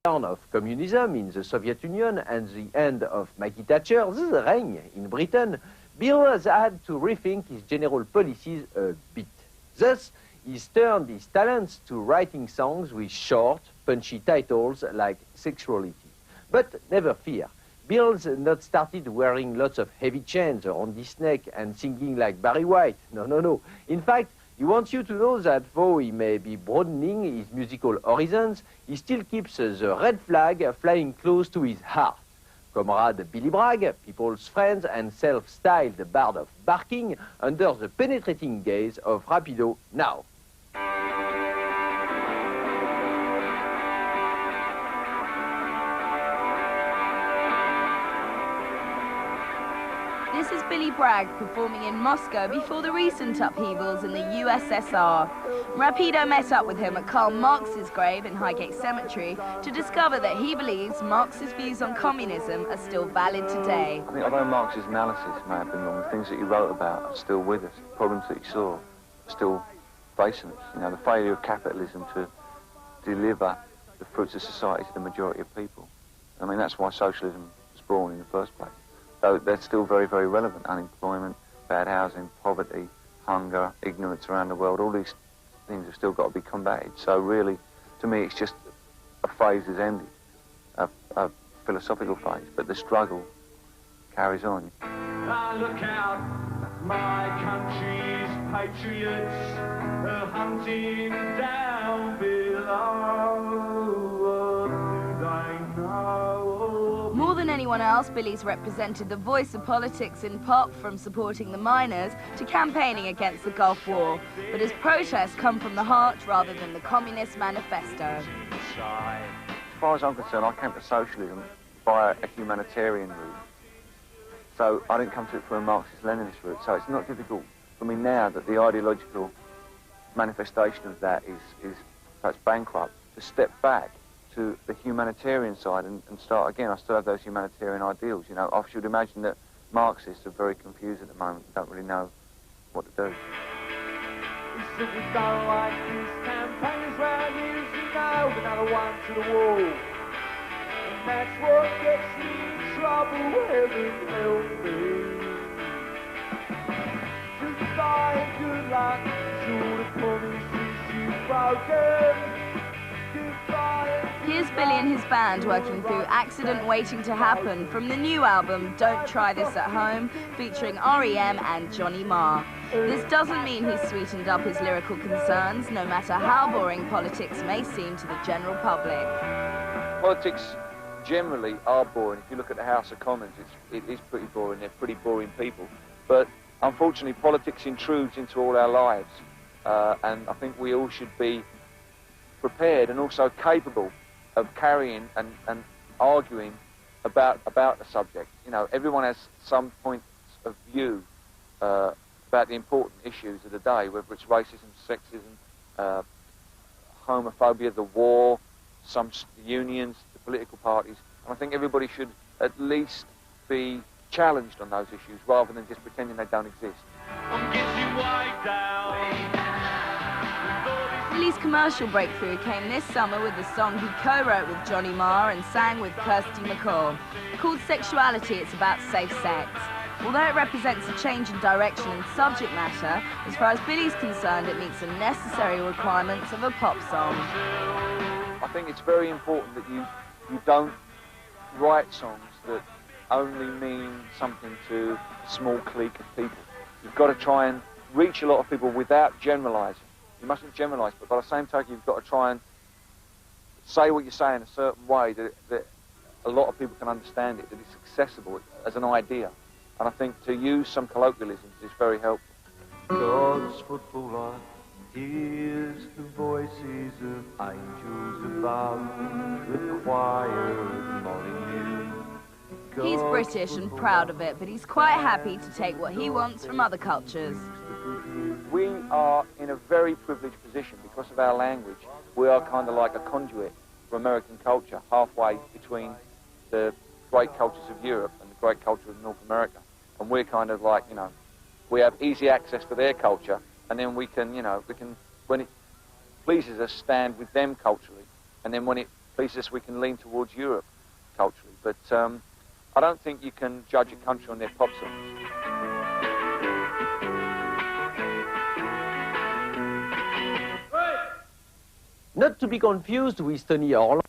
down of communism in the Soviet Union and the end of Maggie Thatcher's reign in Britain, Bill has had to rethink his general policies a bit. Thus, he's turned his talents to writing songs with short, punchy titles like Sexuality. But never fear, Bill's not started wearing lots of heavy chains around his neck and singing like Barry White. No, no, no. In fact, he wants you to know that though he may be broadening his musical horizons, he still keeps the red flag flying close to his heart. Comrade Billy Bragg, people's friend and self-styled Bard of Barking, under the penetrating gaze of Rapido now. This is Billy Bragg performing in Moscow before the recent upheavals in the USSR. Rapido met up with him at Karl Marx's grave in Highgate Cemetery to discover that he believes Marx's views on communism are still valid today. I think although Marx's analysis may have been wrong, the things that he wrote about are still with us. The problems that he saw are still facing us. You know, the failure of capitalism to deliver the fruits of society to the majority of people. I mean, that's why socialism was born in the first place. So they're still very, very relevant. Unemployment, bad housing, poverty, hunger, ignorance around the world, all these things have still got to be combated. So really, to me, it's just a phase has ended, a philosophical phase, but the struggle carries on. I look out, my country's patriots are hunting down below. What do they know? More than anyone else, Billy's represented the voice of politics in pop, from supporting the miners to campaigning against the Gulf War. But his protests come from the heart rather than the Communist Manifesto. As far as I'm concerned, I came to socialism via a humanitarian route. So I didn't come to it through a Marxist-Leninist route. So it's not difficult for me now that the ideological manifestation of that is perhaps bankrupt, to step back to the humanitarian side and start again. I still have those humanitarian ideals, you know. I should imagine that Marxists are very confused at the moment, don't really know what to do. We said we don't like these campaigns round here, you know, another one to the wall. And that's what gets me in trouble, heaven help me. Goodbye, good luck, to the promises you've broken. Here's Billy and his band working through Accident Waiting to Happen from the new album Don't Try This at Home, featuring R.E.M. and Johnny Marr. This doesn't mean he's sweetened up his lyrical concerns, no matter how boring politics may seem to the general public. Politics generally are boring. If you look at the House of Commons, it is pretty boring. They're pretty boring people. But unfortunately, politics intrudes into all our lives. And I think we all should be prepared and also capable of carrying and arguing about the subject. You know, everyone has some points of view about the important issues of the day, whether it's racism, sexism, homophobia, the war, some unions, the political parties. And I think everybody should at least be challenged on those issues rather than just pretending they don't exist. Billy's commercial breakthrough came this summer with the song he co-wrote with Johnny Marr and sang with Kirsty MacColl. Called Sexuality, it's about safe sex. Although it represents a change in direction and subject matter, as far as Billy's concerned, it meets the necessary requirements of a pop song. I think it's very important that you don't write songs that only mean something to a small clique of people. You've got to try and reach a lot of people without generalising. You mustn't generalise, but by the same token, you've got to try and say what you say in a certain way that a lot of people can understand it, that it's accessible as an idea. And I think to use some colloquialisms is very helpful. God's footballer hears the voices of angels above, the choir Molyneux. He's British and proud of it, but he's quite happy to take what he wants from other cultures. We are in a very privileged position because of our language. We are kind of like a conduit for American culture, halfway between the great cultures of Europe and the great culture of North America. And we're kind of like, you know, we have easy access to their culture, and then we can, you know, when it pleases us, stand with them culturally. And then when it pleases us, we can lean towards Europe culturally. But I don't think you can judge a country on their pop songs. Not to be confused with Tony Orlando.